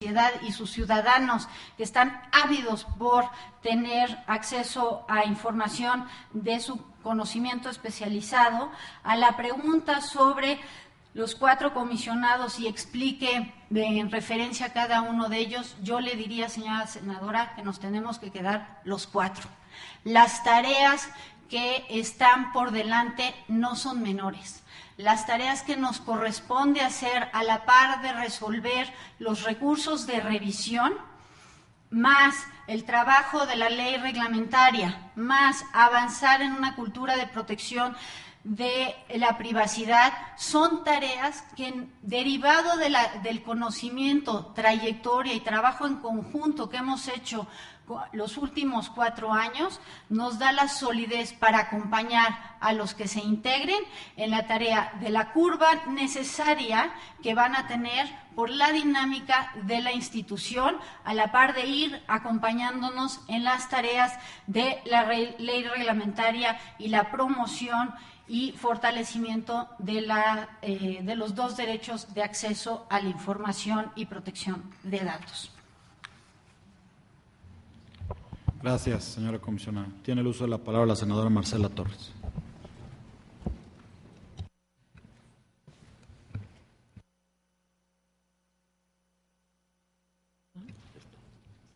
y sus ciudadanos que están ávidos por tener acceso a información de su conocimiento especializado, a la pregunta sobre los 4 comisionados y explique en referencia a cada uno de ellos, yo le diría, señora senadora, que nos tenemos que quedar los 4. Las tareas que están por delante no son menores. Las tareas que nos corresponde hacer a la par de resolver los recursos de revisión, más el trabajo de la ley reglamentaria, más avanzar en una cultura de protección de la privacidad, son tareas que, derivado del conocimiento, trayectoria y trabajo en conjunto que hemos hecho los últimos 4 años, nos da la solidez para acompañar a los que se integren en la tarea de la curva necesaria que van a tener por la dinámica de la institución, a la par de ir acompañándonos en las tareas de la ley reglamentaria y la promoción y fortalecimiento de los 2 derechos de acceso a la información y protección de datos. Gracias, señora comisionada. Tiene el uso de la palabra la senadora Marcela Torres.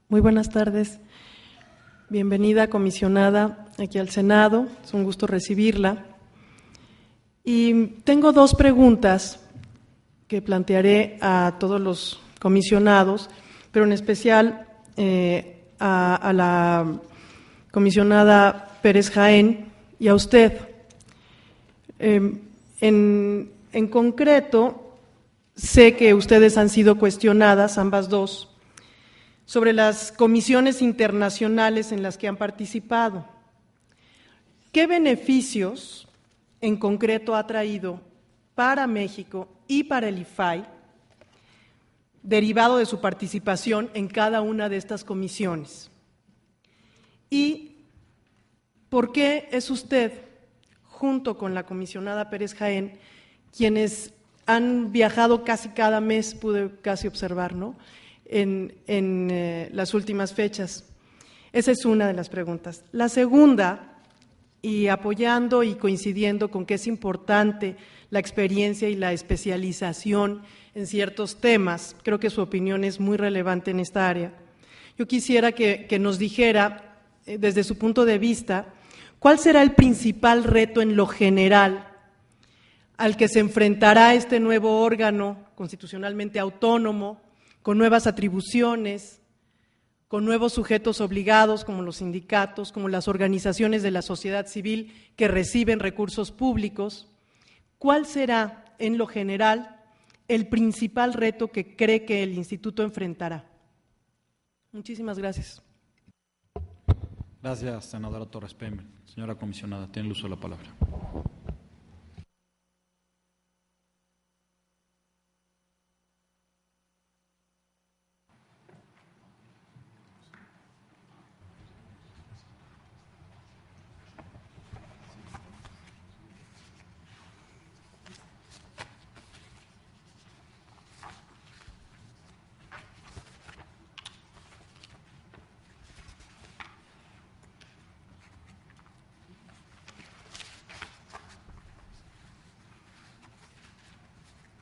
Muy buenas tardes. Bienvenida, comisionada, aquí al Senado. Es un gusto recibirla. Y tengo 2 preguntas que plantearé a todos los comisionados, pero en especial a la comisionada Pérez Jaén y a usted. En concreto, sé que ustedes han sido cuestionadas, ambas 2, sobre las comisiones internacionales en las que han participado. ¿Qué beneficios en concreto ha traído para México y para el IFAI derivado de su participación en cada una de estas comisiones? ¿Y por qué es usted, junto con la comisionada Pérez Jaén, quienes han viajado casi cada mes, pude casi observar, ¿no?, en las últimas fechas? Esa es una de las preguntas. La segunda, y apoyando y coincidiendo con que es importante la experiencia y la especialización en ciertos temas, creo que su opinión es muy relevante en esta área. Yo quisiera que nos dijera, desde su punto de vista, cuál será el principal reto en lo general al que se enfrentará este nuevo órgano constitucionalmente autónomo, con nuevas atribuciones, con nuevos sujetos obligados como los sindicatos, como las organizaciones de la sociedad civil que reciben recursos públicos. ¿Cuál será, en lo general, el principal reto que cree que el Instituto enfrentará? Muchísimas gracias. Gracias, senadora Torres Pember. Señora comisionada, tiene el uso de la palabra.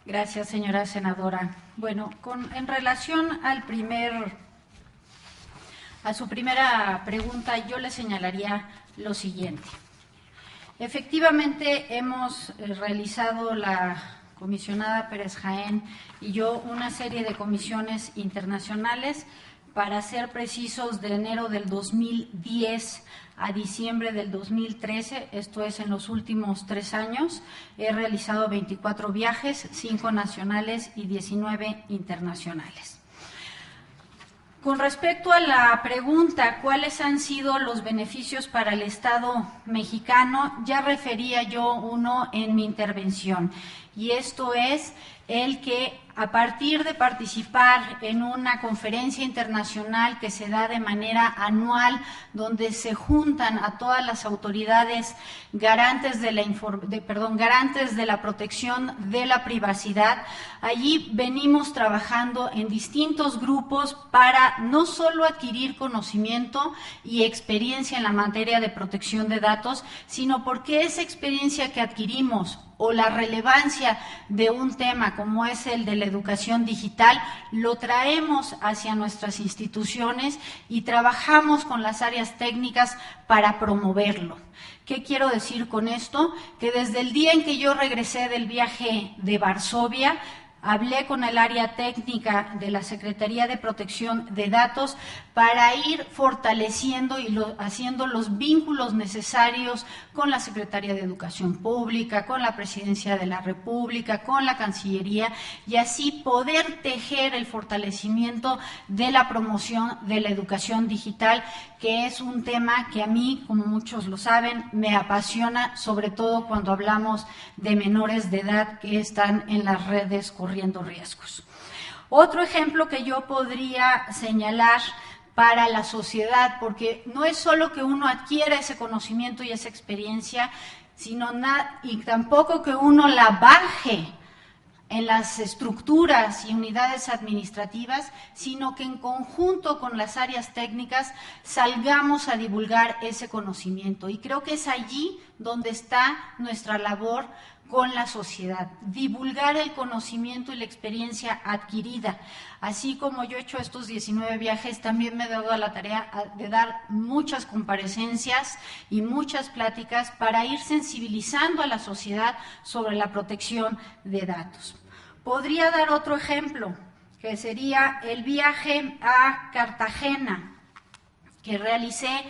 Gracias, señora senadora. Bueno, en relación a su primera pregunta, yo le señalaría lo siguiente. Efectivamente, hemos realizado la comisionada Pérez Jaén y yo una serie de comisiones internacionales, para ser precisos, de enero del 2010 a diciembre del 2013, esto es en los últimos 3 años, he realizado 24 viajes, 5 nacionales y 19 internacionales. Con respecto a la pregunta, ¿cuáles han sido los beneficios para el Estado mexicano? Ya refería yo uno en mi intervención, y esto es el que a partir de participar en una conferencia internacional que se da de manera anual, donde se juntan a todas las autoridades garantes de la protección de la privacidad, allí venimos trabajando en distintos grupos para no solo adquirir conocimiento y experiencia en la materia de protección de datos, sino porque esa experiencia que adquirimos o la relevancia de un tema como es el de la educación digital, lo traemos hacia nuestras instituciones y trabajamos con las áreas técnicas para promoverlo. ¿Qué quiero decir con esto? Que desde el día en que yo regresé del viaje de Varsovia, hablé con el área técnica de la Secretaría de Protección de Datos para ir fortaleciendo y haciendo los vínculos necesarios con la Secretaría de Educación Pública, con la Presidencia de la República, con la Cancillería, y así poder tejer el fortalecimiento de la promoción de la educación digital, que es un tema que a mí, como muchos lo saben, me apasiona, sobre todo cuando hablamos de menores de edad que están en las redes corriendo riesgos. Otro ejemplo que yo podría señalar para la sociedad, porque no es solo que uno adquiera ese conocimiento y esa experiencia, y tampoco que uno la baje en las estructuras y unidades administrativas, sino que en conjunto con las áreas técnicas salgamos a divulgar ese conocimiento. Y creo que es allí donde está nuestra labor con la sociedad, divulgar el conocimiento y la experiencia adquirida. Así como yo he hecho estos 19 viajes, también me he dado a la tarea de dar muchas comparecencias y muchas pláticas para ir sensibilizando a la sociedad sobre la protección de datos. Podría dar otro ejemplo, que sería el viaje a Cartagena, que realicé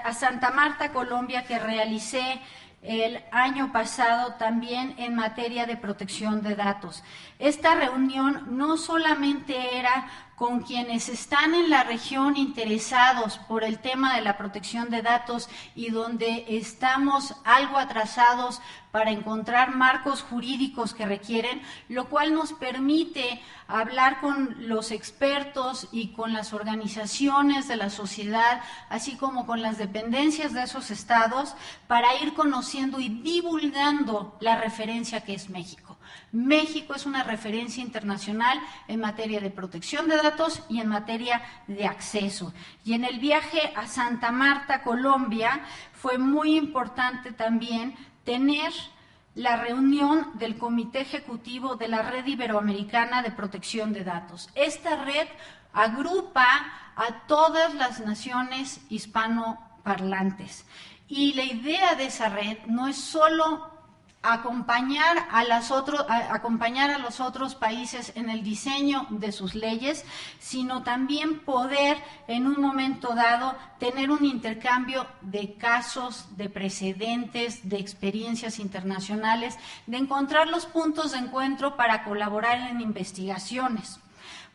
a Santa Marta, Colombia, que realicé el año pasado también en materia de protección de datos. Esta reunión no solamente era con quienes están en la región interesados por el tema de la protección de datos y donde estamos algo atrasados para encontrar marcos jurídicos que requieren, lo cual nos permite hablar con los expertos y con las organizaciones de la sociedad, así como con las dependencias de esos estados, para ir conociendo y divulgando la referencia que es México. México es una referencia internacional en materia de protección de datos y en materia de acceso. Y en el viaje a Santa Marta, Colombia, fue muy importante también tener la reunión del Comité Ejecutivo de la Red Iberoamericana de Protección de Datos. Esta red agrupa a todas las naciones hispanoparlantes. Y la idea de esa red no es solo acompañar a los otros países en el diseño de sus leyes, sino también poder en un momento dado tener un intercambio de casos, de precedentes, de experiencias internacionales, de encontrar los puntos de encuentro para colaborar en investigaciones.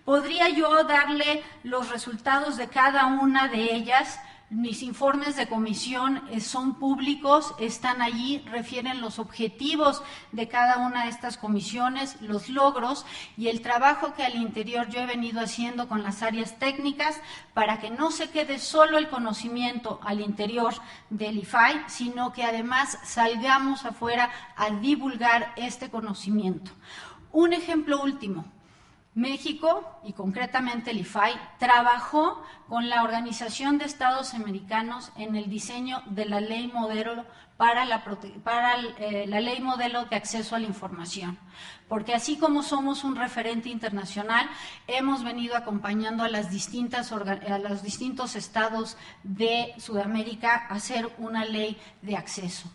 Podría yo darle los resultados de cada una de ellas. Mis informes de comisión son públicos, están allí, refieren los objetivos de cada una de estas comisiones, los logros y el trabajo que al interior yo he venido haciendo con las áreas técnicas para que no se quede solo el conocimiento al interior del IFAI, sino que además salgamos afuera a divulgar este conocimiento. Un ejemplo último. México, y concretamente el IFAI, trabajó con la Organización de Estados Americanos en el diseño de la ley modelo para la ley modelo de acceso a la información, porque así como somos un referente internacional, hemos venido acompañando a los distintos estados de Sudamérica a hacer una ley de acceso.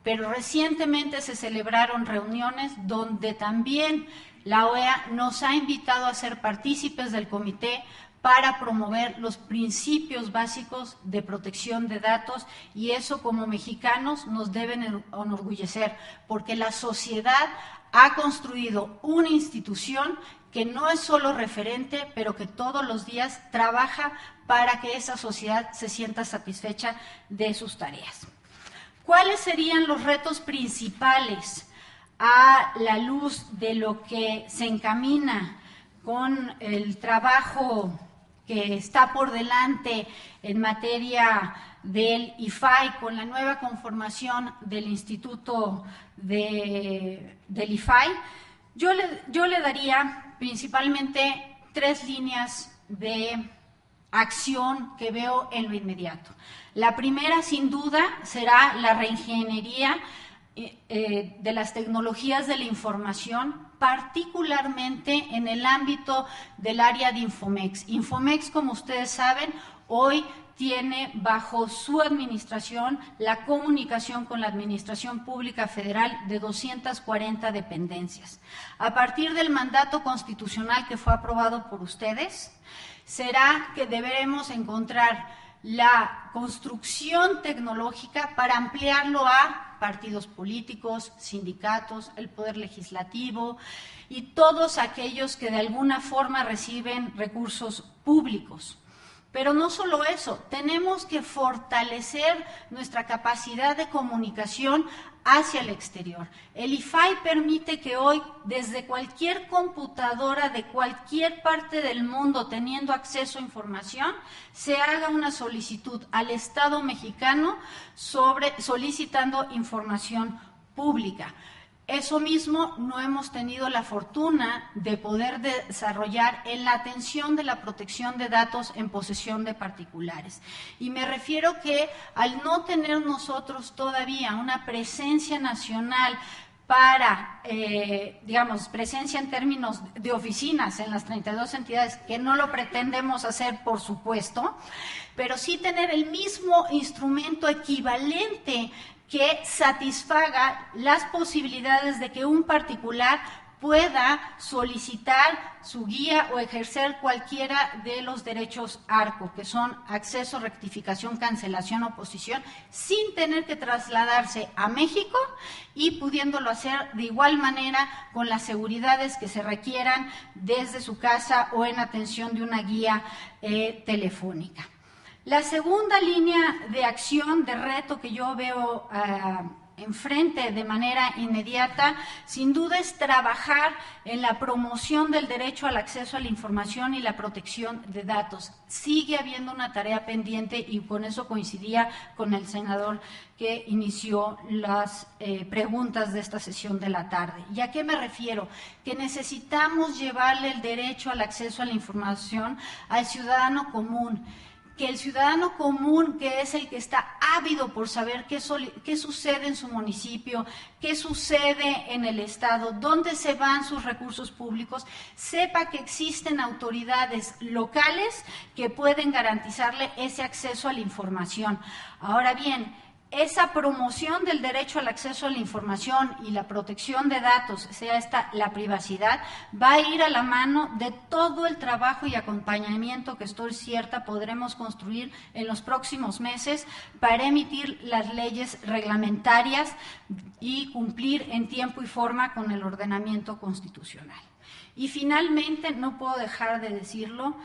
Pero recientemente se celebraron reuniones donde también la OEA nos ha invitado a ser partícipes del comité para promover los principios básicos de protección de datos y eso como mexicanos nos deben enorgullecer porque la sociedad ha construido una institución que no es solo referente, pero que todos los días trabaja para que esa sociedad se sienta satisfecha de sus tareas. ¿Cuáles serían los retos principales a la luz de lo que se encamina con el trabajo que está por delante en materia del IFAI, con la nueva conformación del Instituto del IFAI, yo le daría principalmente 3 líneas de acción que veo en lo inmediato. La primera, sin duda, será la reingeniería de las tecnologías de la información, particularmente en el ámbito del área de Infomex. Infomex, como ustedes saben, hoy tiene bajo su administración la comunicación con la Administración Pública Federal de 240 dependencias. A partir del mandato constitucional que fue aprobado por ustedes, será que deberemos encontrar la construcción tecnológica para ampliarlo a partidos políticos, sindicatos, el Poder Legislativo y todos aquellos que de alguna forma reciben recursos públicos. Pero no solo eso, tenemos que fortalecer nuestra capacidad de comunicación hacia el exterior. El IFAI permite que hoy, desde cualquier computadora de cualquier parte del mundo teniendo acceso a información, se haga una solicitud al Estado mexicano solicitando información pública. Eso mismo no hemos tenido la fortuna de poder desarrollar en la atención de la protección de datos en posesión de particulares. Y me refiero que al no tener nosotros todavía una presencia nacional para, presencia en términos de oficinas en las 32 entidades, que no lo pretendemos hacer, por supuesto, pero sí tener el mismo instrumento equivalente que satisfaga las posibilidades de que un particular pueda solicitar su guía o ejercer cualquiera de los derechos ARCO, que son acceso, rectificación, cancelación, oposición, sin tener que trasladarse a México y pudiéndolo hacer de igual manera con las seguridades que se requieran desde su casa o en atención de una guía telefónica. La segunda línea de acción, de reto que yo veo enfrente de manera inmediata, sin duda es trabajar en la promoción del derecho al acceso a la información y la protección de datos. Sigue habiendo una tarea pendiente y con eso coincidía con el senador que inició las preguntas de esta sesión de la tarde. ¿Y a qué me refiero? Que necesitamos llevarle el derecho al acceso a la información al ciudadano común, que el ciudadano común, que es el que está ávido por saber qué sucede en su municipio, qué sucede en el Estado, dónde se van sus recursos públicos, sepa que existen autoridades locales que pueden garantizarle ese acceso a la información. Ahora bien, esa promoción del derecho al acceso a la información y la protección de datos, sea esta la privacidad, va a ir a la mano de todo el trabajo y acompañamiento que estoy cierta podremos construir en los próximos meses para emitir las leyes reglamentarias y cumplir en tiempo y forma con el ordenamiento constitucional. Y finalmente, no puedo dejar de decirlo,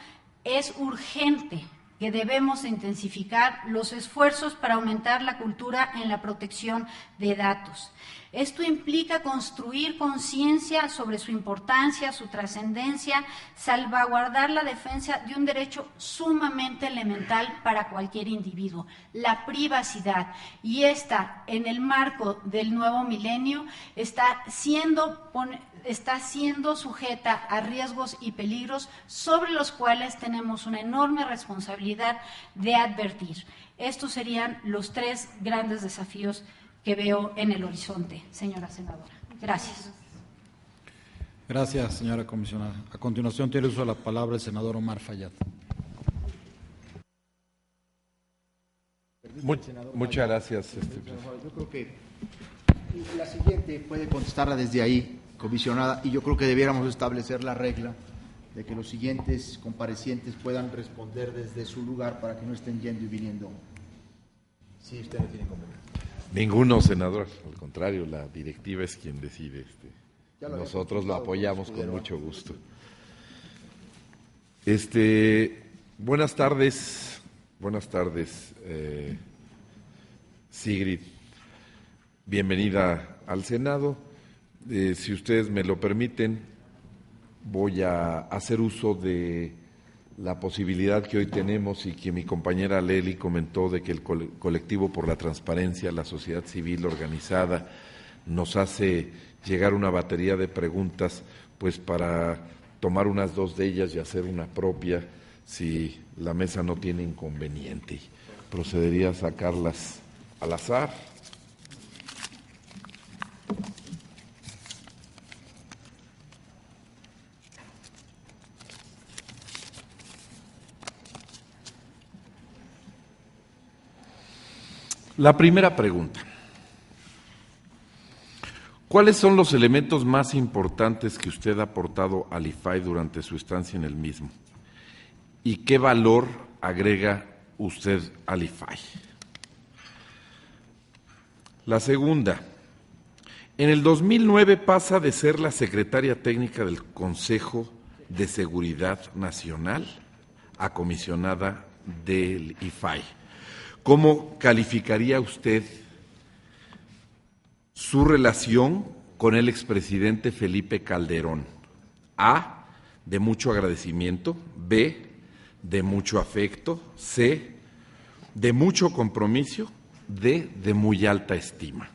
es urgente que debemos intensificar los esfuerzos para aumentar la cultura en la protección de datos. Esto implica construir conciencia sobre su importancia, su trascendencia, salvaguardar la defensa de un derecho sumamente elemental para cualquier individuo, la privacidad. Y esta, en el marco del nuevo milenio, está siendo sujeta a riesgos y peligros sobre los cuales tenemos una enorme responsabilidad de advertir. Estos serían los 3 grandes desafíos que veo en el horizonte, señora senadora. Gracias. Gracias, señora comisionada. A continuación tiene uso de la palabra el senador Omar Fayad. Muchas gracias. Yo creo que la siguiente puede contestarla desde ahí, comisionada, y yo creo que debiéramos establecer la regla de que los siguientes comparecientes puedan responder desde su lugar para que no estén yendo y viniendo. Si usted no tiene inconveniente. Ninguno, senador. Al contrario, la directiva es quien decide. Nosotros lo apoyamos con mucho gusto. Buenas tardes, Sigrid. Bienvenida al Senado. Si ustedes me lo permiten, voy a hacer uso de la posibilidad que hoy tenemos y que mi compañera Lely comentó de que el colectivo por la transparencia, la sociedad civil organizada, nos hace llegar una batería de preguntas, pues para tomar unas 2 de ellas y hacer una propia, si la mesa no tiene inconveniente. Procedería a sacarlas al azar. La primera pregunta: ¿cuáles son los elementos más importantes que usted ha aportado al IFAI durante su estancia en el mismo? ¿Y qué valor agrega usted al IFAI? La segunda: en el 2009 pasa de ser la secretaria técnica del Consejo de Seguridad Nacional a comisionada del IFAI. ¿Cómo calificaría usted su relación con el expresidente Felipe Calderón? A, de mucho agradecimiento; B, de mucho afecto; C, de mucho compromiso; D, de muy alta estima.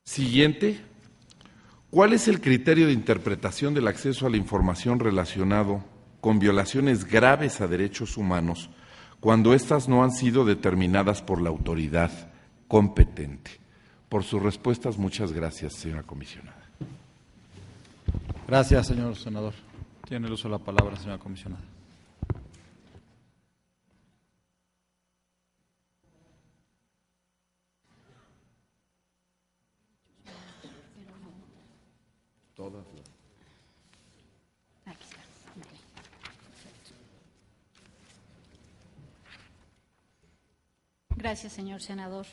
Siguiente: ¿cuál es el criterio de interpretación del acceso a la información relacionado con violaciones graves a derechos humanos cuando éstas no han sido determinadas por la autoridad competente? Por sus respuestas, muchas gracias, señora comisionada. Gracias, señor senador. Tiene el uso de la palabra, señora comisionada. Todas. Aquí está. Gracias, señor senador.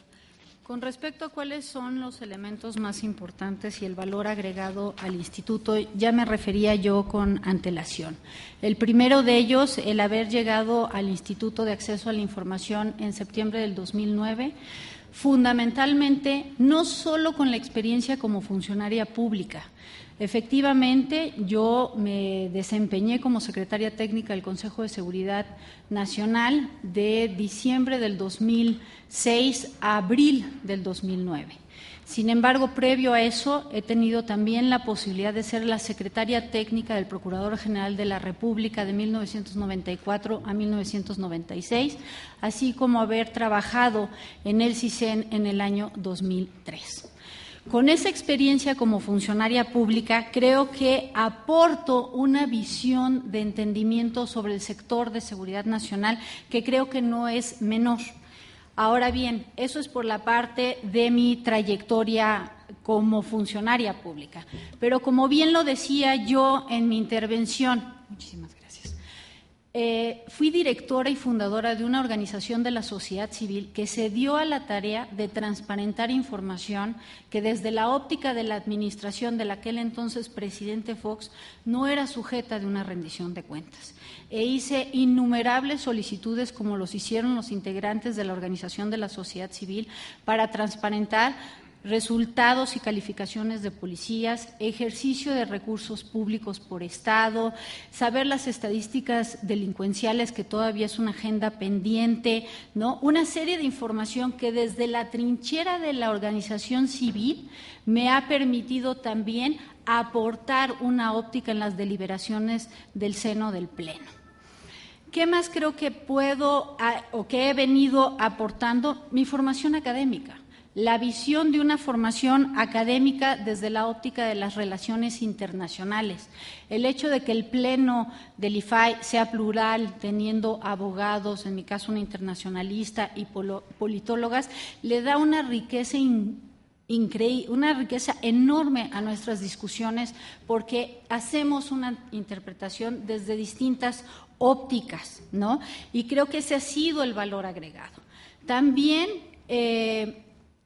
Con respecto a cuáles son los elementos más importantes y el valor agregado al instituto, ya me refería yo con antelación. El primero de ellos, el haber llegado al Instituto de Acceso a la Información en septiembre del 2009, fundamentalmente no solo con la experiencia como funcionaria pública. Efectivamente, yo me desempeñé como secretaria técnica del Consejo de Seguridad Nacional de diciembre del 2006 a abril del 2009. Sin embargo, previo a eso, he tenido también la posibilidad de ser la secretaria técnica del Procurador General de la República de 1994 a 1996, así como haber trabajado en el CISEN en el año 2003. Con esa experiencia como funcionaria pública, creo que aporto una visión de entendimiento sobre el sector de seguridad nacional que creo que no es menor. Ahora bien, eso es por la parte de mi trayectoria como funcionaria pública. Pero como bien lo decía yo en mi intervención, muchísimas gracias. Fui directora y fundadora de una organización de la sociedad civil que se dio a la tarea de transparentar información que desde la óptica de la administración del aquel entonces presidente Fox no era sujeta de una rendición de cuentas. E hice innumerables solicitudes, como los hicieron los integrantes de la organización de la sociedad civil, para transparentar resultados y calificaciones de policías, ejercicio de recursos públicos por Estado, saber las estadísticas delincuenciales, que todavía es una agenda pendiente, ¿no? Una serie de información que desde la trinchera de la organización civil me ha permitido también aportar una óptica en las deliberaciones del seno del Pleno. ¿Qué más creo que puedo o que he venido aportando? Mi formación académica. La visión de una formación académica desde la óptica de las relaciones internacionales. El hecho de que el Pleno del IFAI sea plural, teniendo abogados, en mi caso una internacionalista y politólogas, le da una riqueza increíble, una riqueza enorme a nuestras discusiones, porque hacemos una interpretación desde distintas ópticas, ¿no? Y creo que ese ha sido el valor agregado. También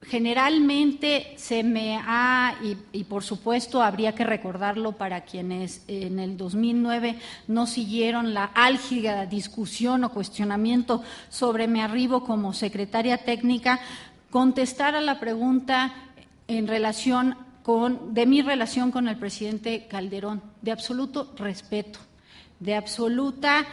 generalmente se me ha, y por supuesto habría que recordarlo para quienes en el 2009 no siguieron la álgida discusión o cuestionamiento sobre mi arribo como secretaria técnica, contestar a la pregunta de mi relación con el presidente Calderón, de absoluto respeto, de absoluta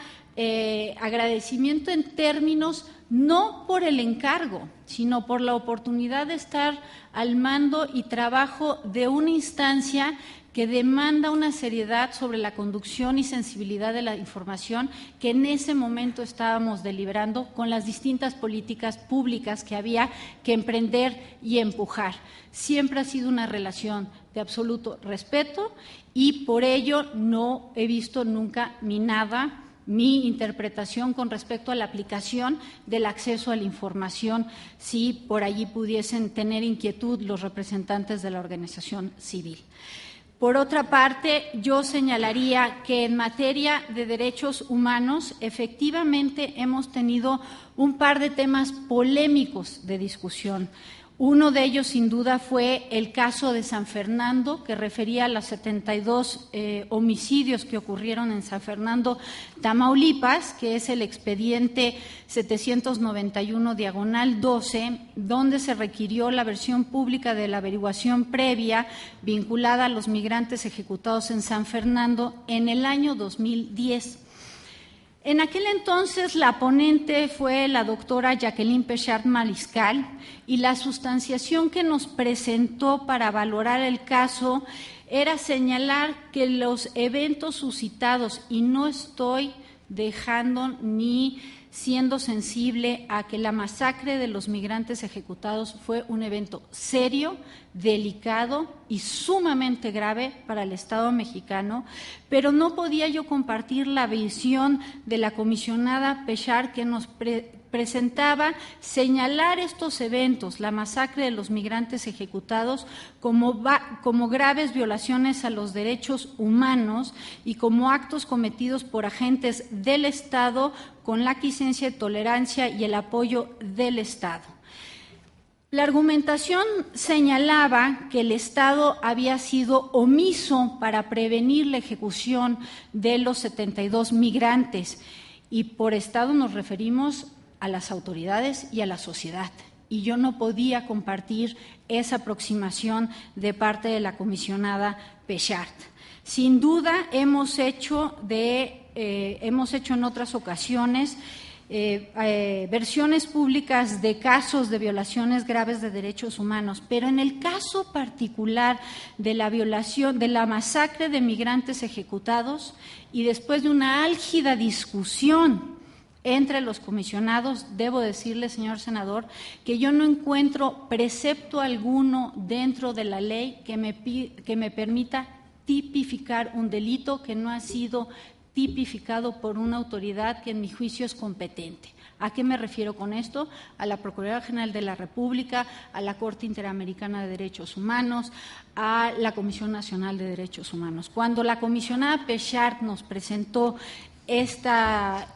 agradecimiento en términos no por el encargo, sino por la oportunidad de estar al mando y trabajo de una instancia que demanda una seriedad sobre la conducción y sensibilidad de la información que en ese momento estábamos deliberando con las distintas políticas públicas que había que emprender y empujar. Siempre ha sido una relación de absoluto respeto y por ello no he visto nunca minada mi interpretación con respecto a la aplicación del acceso a la información, si por allí pudiesen tener inquietud los representantes de la organización civil. Por otra parte, yo señalaría que en materia de derechos humanos, efectivamente hemos tenido un par de temas polémicos de discusión. Uno de ellos, sin duda, fue el caso de San Fernando, que refería a los 72 homicidios que ocurrieron en San Fernando, Tamaulipas, que es el expediente 791/12, donde se requirió la versión pública de la averiguación previa vinculada a los migrantes ejecutados en San Fernando en el año 2010. En aquel entonces la ponente fue la doctora Jacqueline Pechard Mariscal y la sustanciación que nos presentó para valorar el caso era señalar que los eventos suscitados, y no estoy dejando ni siendo sensible a que la masacre de los migrantes ejecutados fue un evento serio, delicado y sumamente grave para el Estado mexicano, pero no podía yo compartir la visión de la comisionada Pechard que nos presentaba señalar estos eventos, la masacre de los migrantes ejecutados, como graves violaciones a los derechos humanos y como actos cometidos por agentes del Estado con la aquiescencia, tolerancia y el apoyo del Estado. La argumentación señalaba que el Estado había sido omiso para prevenir la ejecución de los 72 migrantes, y por Estado nos referimos a las autoridades y a la sociedad. Y yo no podía compartir esa aproximación de parte de la comisionada Pechard. Sin duda hemos hecho en otras ocasiones versiones públicas de casos de violaciones graves de derechos humanos, pero en el caso particular de la violación, de la masacre de migrantes ejecutados, y después de una álgida discusión entre los comisionados, debo decirle, señor senador, que yo no encuentro precepto alguno dentro de la ley que me permita tipificar un delito que no ha sido tipificado por una autoridad que en mi juicio es competente. ¿A qué me refiero con esto? A la Procuraduría General de la República, a la Corte Interamericana de Derechos Humanos, a la Comisión Nacional de Derechos Humanos. Cuando la comisionada Pechard nos presentó esta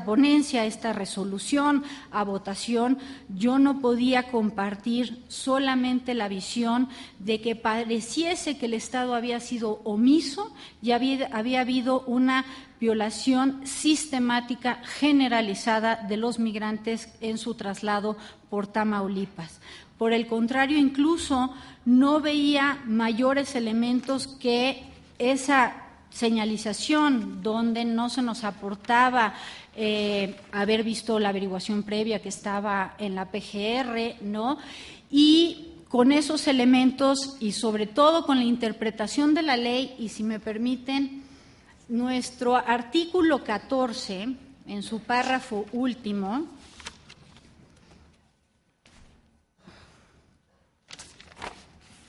ponencia, esta resolución a votación, yo no podía compartir solamente la visión de que pareciese que el Estado había sido omiso y había habido una violación sistemática generalizada de los migrantes en su traslado por Tamaulipas. Por el contrario, incluso no veía mayores elementos que esa señalización donde no se nos aportaba haber visto la averiguación previa que estaba en la PGR, ¿no? Y con esos elementos y sobre todo con la interpretación de la ley, y si me permiten, nuestro artículo 14, en su párrafo último,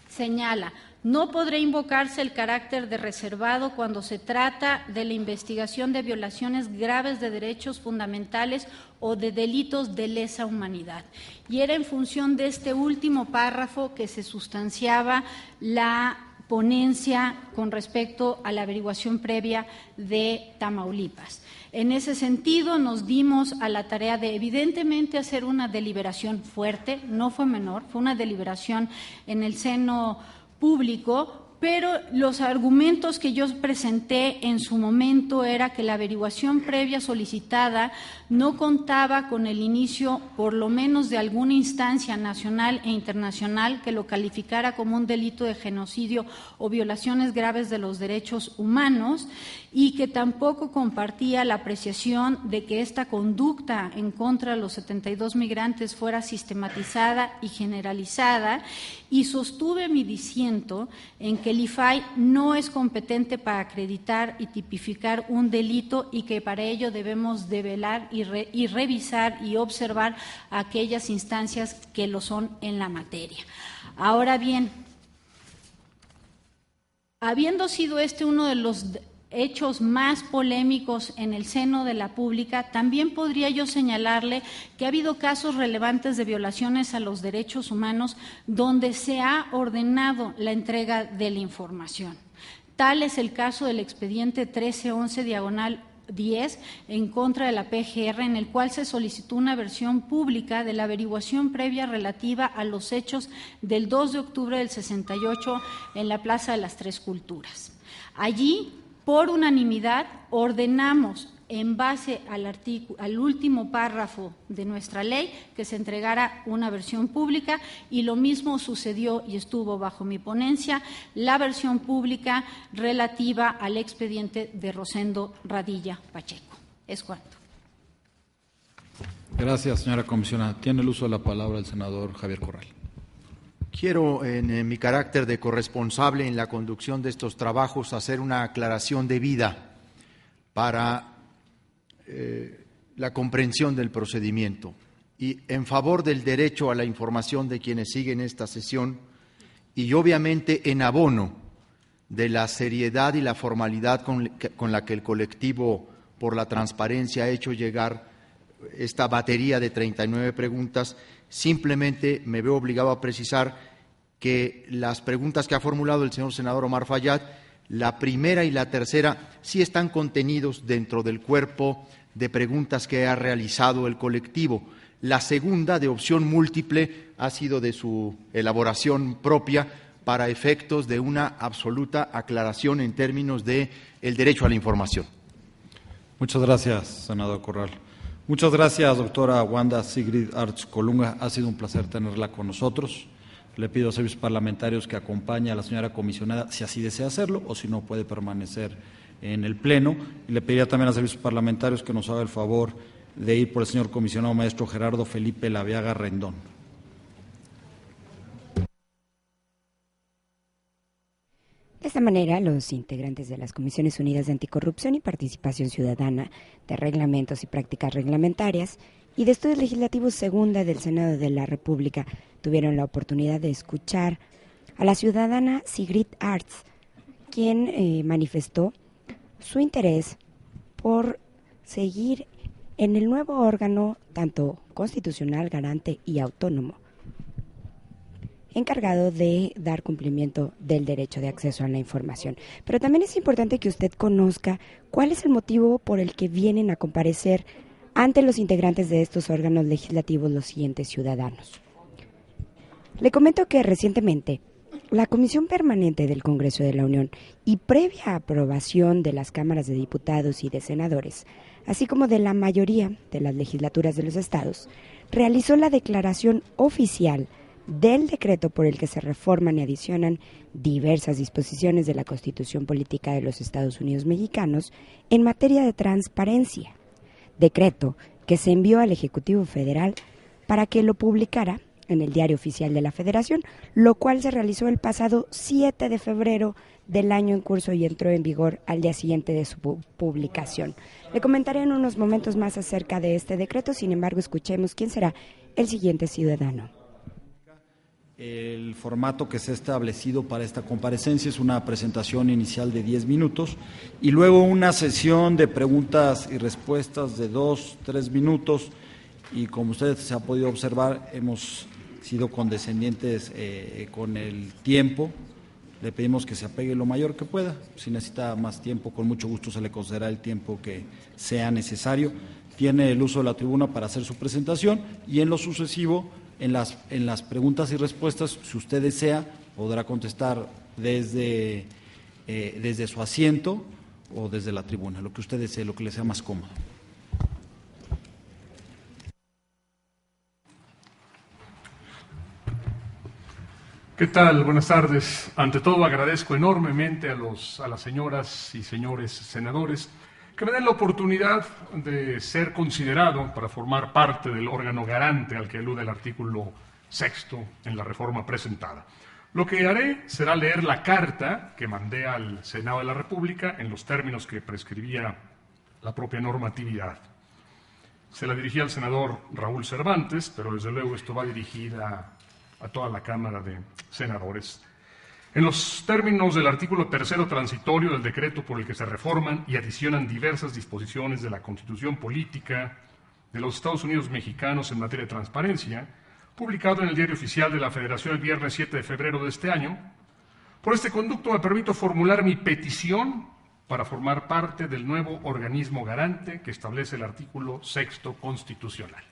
señala: no podrá invocarse el carácter de reservado cuando se trata de la investigación de violaciones graves de derechos fundamentales o de delitos de lesa humanidad. Y era en función de este último párrafo que se sustanciaba la ponencia con respecto a la averiguación previa de Tamaulipas. En ese sentido, nos dimos a la tarea de, evidentemente, hacer una deliberación fuerte, no fue menor, fue una deliberación en el seno público, pero los argumentos que yo presenté en su momento era que la averiguación previa solicitada no contaba con el inicio, por lo menos, de alguna instancia nacional e internacional que lo calificara como un delito de genocidio o violaciones graves de los derechos humanos, y que tampoco compartía la apreciación de que esta conducta en contra de los 72 migrantes fuera sistematizada y generalizada, y sostuve mi disiento en que el IFAI no es competente para acreditar y tipificar un delito y que para ello debemos de velar y revisar y observar aquellas instancias que lo son en la materia. Ahora bien, habiendo sido este uno de los hechos más polémicos en el seno de la pública, también podría yo señalarle que ha habido casos relevantes de violaciones a los derechos humanos donde se ha ordenado la entrega de la información. Tal es el caso del expediente 1311/10 en contra de la PGR, en el cual se solicitó una versión pública de la averiguación previa relativa a los hechos del 2 de octubre del 68 en la Plaza de las Tres Culturas. Allí, por unanimidad, ordenamos, en base al último párrafo de nuestra ley, que se entregara una versión pública, y lo mismo sucedió y estuvo bajo mi ponencia la versión pública relativa al expediente de Rosendo Radilla Pacheco. Es cuanto. Gracias, señora comisionada. Tiene el uso de la palabra el senador Javier Corral. Quiero, en mi carácter de corresponsable en la conducción de estos trabajos, hacer una aclaración debida para la comprensión del procedimiento y en favor del derecho a la información de quienes siguen esta sesión, y obviamente en abono de la seriedad y la formalidad con la que el colectivo por la transparencia ha hecho llegar esta batería de 39 preguntas. Simplemente me veo obligado a precisar que las preguntas que ha formulado el señor senador Omar Fayad, la primera y la tercera, sí están contenidos dentro del cuerpo de preguntas que ha realizado el colectivo. La segunda, de opción múltiple, ha sido de su elaboración propia para efectos de una absoluta aclaración en términos de el derecho a la información. Muchas gracias, senador Corral. Muchas gracias, doctora Wanda Sigrid Arts Colunga. Ha sido un placer tenerla con nosotros. Le pido a servicios parlamentarios que acompañe a la señora comisionada, si así desea hacerlo, o si no, puede permanecer en el Pleno. Y le pediría también a servicios parlamentarios que nos haga el favor de ir por el señor comisionado maestro Gerardo Felipe Laviaga Rendón. De esta manera, los integrantes de las Comisiones Unidas de Anticorrupción y Participación Ciudadana, de Reglamentos y Prácticas Reglamentarias y de Estudios Legislativos Segunda del Senado de la República tuvieron la oportunidad de escuchar a la ciudadana Sigrid Arts, quien manifestó su interés por seguir en el nuevo órgano, tanto constitucional, garante y autónomo, encargado de dar cumplimiento del derecho de acceso a la información. Pero también es importante que usted conozca cuál es el motivo por el que vienen a comparecer ante los integrantes de estos órganos legislativos los siguientes ciudadanos. Le comento que recientemente la Comisión Permanente del Congreso de la Unión y previa aprobación de las cámaras de diputados y de senadores, así como de la mayoría de las legislaturas de los estados, realizó la declaración oficial del decreto por el que se reforman y adicionan diversas disposiciones de la Constitución Política de los Estados Unidos Mexicanos en materia de transparencia, decreto que se envió al Ejecutivo Federal para que lo publicara en el Diario Oficial de la Federación, lo cual se realizó el pasado 7 de febrero del año en curso y entró en vigor al día siguiente de su publicación. Le comentaré en unos momentos más acerca de este decreto, sin embargo, escuchemos quién será el siguiente ciudadano. El formato que se ha establecido para esta comparecencia es una presentación inicial de 10 minutos y luego una sesión de preguntas y respuestas de 2-3 minutos, y como ustedes se ha podido observar, hemos sido condescendientes con el tiempo. Le pedimos que se apegue lo mayor que pueda. Si necesita más tiempo, con mucho gusto se le concederá el tiempo que sea necesario. Tiene el uso de la tribuna para hacer su presentación y en lo sucesivo, en las preguntas y respuestas, si usted desea, podrá contestar desde su asiento o desde la tribuna, lo que usted desee, lo que le sea más cómodo. ¿Qué tal? Buenas tardes. Ante todo, agradezco enormemente a las señoras y señores senadores que me den la oportunidad de ser considerado para formar parte del órgano garante al que alude el artículo 6º en la reforma presentada. Lo que haré será leer la carta que mandé al Senado de la República en los términos que prescribía la propia normatividad. Se la dirigí al senador Raúl Cervantes, pero desde luego esto va dirigida a toda la Cámara de Senadores. En los términos del artículo 3º transitorio del decreto por el que se reforman y adicionan diversas disposiciones de la Constitución Política de los Estados Unidos Mexicanos en materia de transparencia, publicado en el Diario Oficial de la Federación el viernes 7 de febrero de este año, por este conducto me permito formular mi petición para formar parte del nuevo organismo garante que establece el artículo 6º constitucional.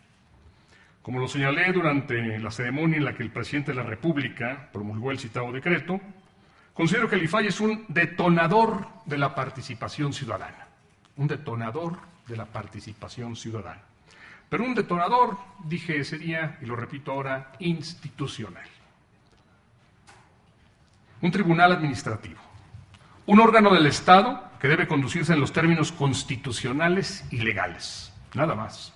Como lo señalé durante la ceremonia en la que el presidente de la República promulgó el citado decreto, considero que el IFAI es un detonador de la participación ciudadana. Un detonador de la participación ciudadana. Pero un detonador, dije ese día, y lo repito ahora, institucional. Un tribunal administrativo. Un órgano del Estado que debe conducirse en los términos constitucionales y legales. Nada más.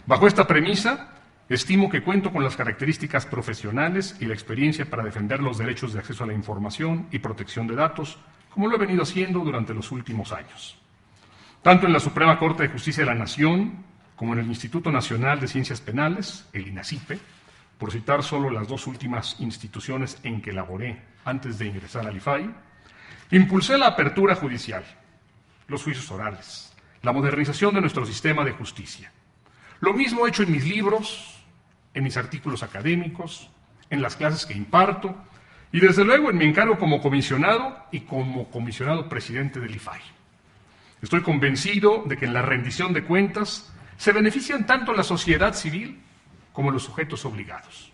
Bajo esta premisa, estimo que cuento con las características profesionales y la experiencia para defender los derechos de acceso a la información y protección de datos, como lo he venido haciendo durante los últimos años. Tanto en la Suprema Corte de Justicia de la Nación, como en el Instituto Nacional de Ciencias Penales, el INACIPE, por citar solo las dos últimas instituciones en que laboré antes de ingresar al IFAI, impulsé la apertura judicial, los juicios orales, la modernización de nuestro sistema de justicia. Lo mismo he hecho en mis libros, en mis artículos académicos, en las clases que imparto y desde luego en mi encargo como comisionado y como comisionado presidente del IFAI. Estoy convencido de que en la rendición de cuentas se benefician tanto la sociedad civil como los sujetos obligados.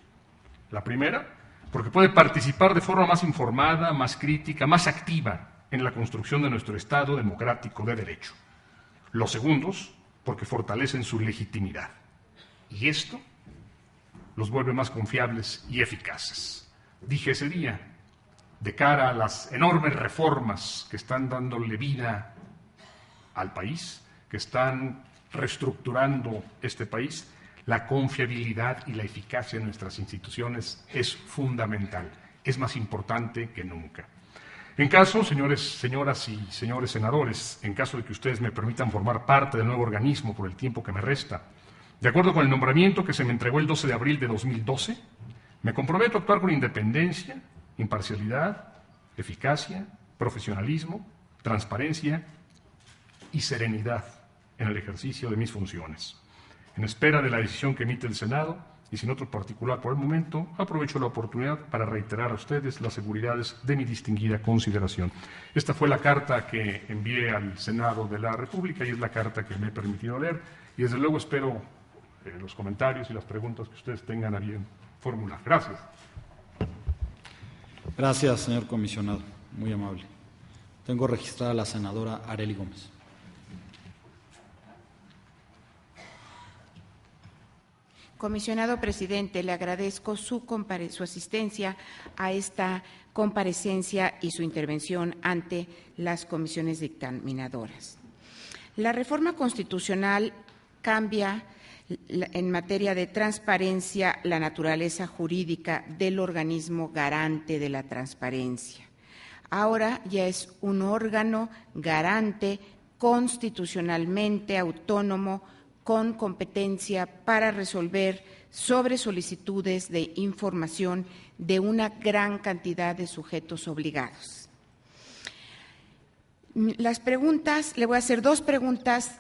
La primera, porque puede participar de forma más informada, más crítica, más activa en la construcción de nuestro Estado democrático de derecho. Los segundos, porque fortalecen su legitimidad. Y esto los vuelve más confiables y eficaces. Dije ese día, de cara a las enormes reformas que están dándole vida al país, que están reestructurando este país, la confiabilidad y la eficacia de nuestras instituciones es fundamental, es más importante que nunca. En caso, señoras y señores senadores, en caso de que ustedes me permitan formar parte del nuevo organismo por el tiempo que me resta, de acuerdo con el nombramiento que se me entregó el 12 de abril de 2012, me comprometo a actuar con independencia, imparcialidad, eficacia, profesionalismo, transparencia y serenidad en el ejercicio de mis funciones. En espera de la decisión que emite el Senado, y sin otro particular por el momento, aprovecho la oportunidad para reiterar a ustedes las seguridades de mi distinguida consideración. Esta fue la carta que envié al Senado de la República y es la carta que me he permitido leer, y desde luego espero los comentarios y las preguntas que ustedes tengan a bien formular. Gracias. Gracias, señor comisionado. Muy amable. Tengo registrada a la senadora Arely Gómez. Comisionado presidente, le agradezco su asistencia a esta comparecencia y su intervención ante las comisiones dictaminadoras. La reforma constitucional cambia en materia de transparencia la naturaleza jurídica del organismo garante de la transparencia. Ahora ya es un órgano garante constitucionalmente autónomo con competencia para resolver sobre solicitudes de información de una gran cantidad de sujetos obligados. Las preguntas, le voy a hacer dos preguntas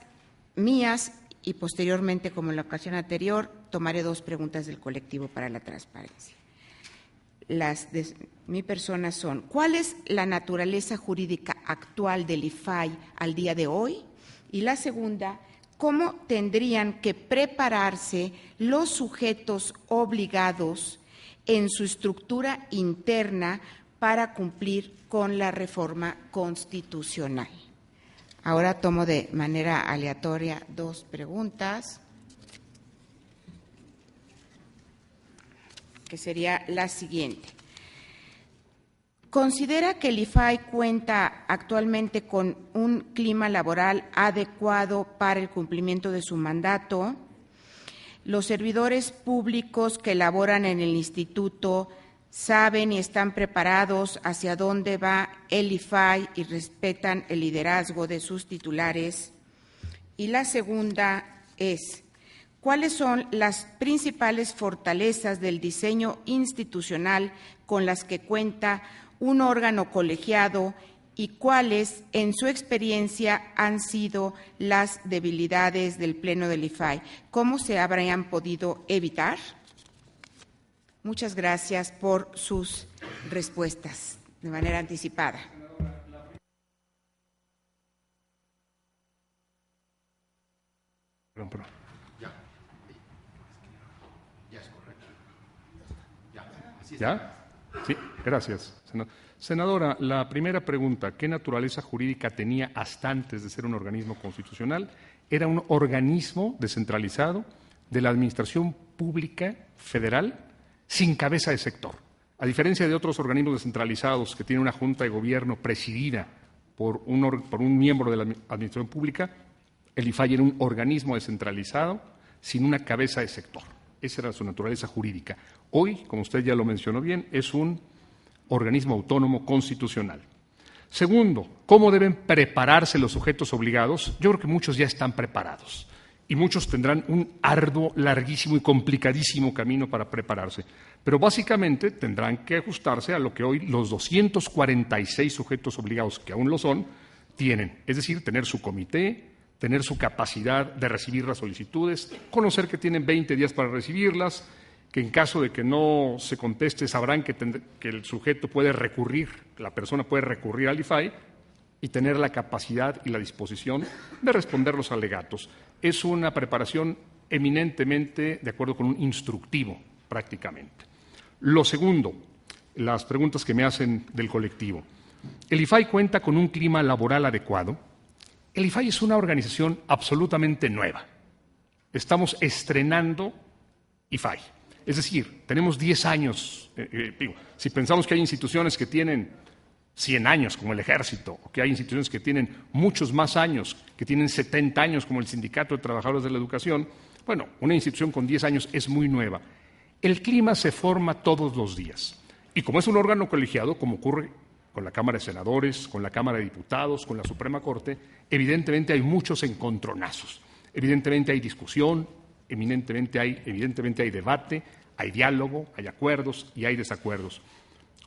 mías y posteriormente, como en la ocasión anterior, tomaré dos preguntas del colectivo para la transparencia. Las de mi persona son: ¿cuál es la naturaleza jurídica actual del IFAI al día de hoy? Y la segunda, ¿cómo tendrían que prepararse los sujetos obligados en su estructura interna para cumplir con la reforma constitucional. Ahora tomo de manera aleatoria 2 preguntas, que sería la siguiente. ¿Considera que el IFAI cuenta actualmente con un clima laboral adecuado para el cumplimiento de su mandato? ¿Los servidores públicos que laboran en el instituto saben y están preparados hacia dónde va el IFAI y respetan el liderazgo de sus titulares? Y la segunda es, ¿cuáles son las principales fortalezas del diseño institucional con las que cuenta un órgano colegiado y cuáles, en su experiencia, han sido las debilidades del Pleno del IFAI? ¿Cómo se habrían podido evitar? Muchas gracias por sus respuestas de manera anticipada. Ya es correcto. ¿Ya? Sí, gracias. Senadora, la primera pregunta, ¿qué naturaleza jurídica tenía hasta antes de ser un organismo constitucional? Era un organismo descentralizado de la Administración Pública Federal sin cabeza de sector. A diferencia de otros organismos descentralizados que tienen una junta de gobierno presidida por un miembro de la Administración Pública, el IFAI era un organismo descentralizado sin una cabeza de sector. Esa era su naturaleza jurídica. Hoy, como usted ya lo mencionó bien, es un organismo autónomo constitucional. Segundo, ¿cómo deben prepararse los sujetos obligados? Yo creo que muchos ya están preparados y muchos tendrán un arduo, larguísimo y complicadísimo camino para prepararse. Pero básicamente tendrán que ajustarse a lo que hoy los 246 sujetos obligados, que aún lo son, tienen. Es decir, tener su comité, tener su capacidad de recibir las solicitudes, conocer que tienen 20 días para recibirlas, que en caso de que no se conteste sabrán que el sujeto puede recurrir, la persona puede recurrir al IFAI y tener la capacidad y la disposición de responder los alegatos. Es una preparación eminentemente de acuerdo con un instructivo, prácticamente. Lo segundo, las preguntas que me hacen del colectivo. ¿El IFAI cuenta con un clima laboral adecuado? El IFAI es una organización absolutamente nueva. Estamos estrenando IFAI. Es decir, tenemos 10 años. Si pensamos que hay instituciones que tienen 100 años, como el Ejército, o que hay instituciones que tienen muchos más años, que tienen 70 años, como el Sindicato de Trabajadores de la Educación, bueno, una institución con 10 años es muy nueva. El clima se forma todos los días. Y como es un órgano colegiado, como ocurre con la Cámara de Senadores, con la Cámara de Diputados, con la Suprema Corte, evidentemente hay muchos encontronazos. Evidentemente hay discusión, evidentemente hay debate, hay diálogo, hay acuerdos y hay desacuerdos.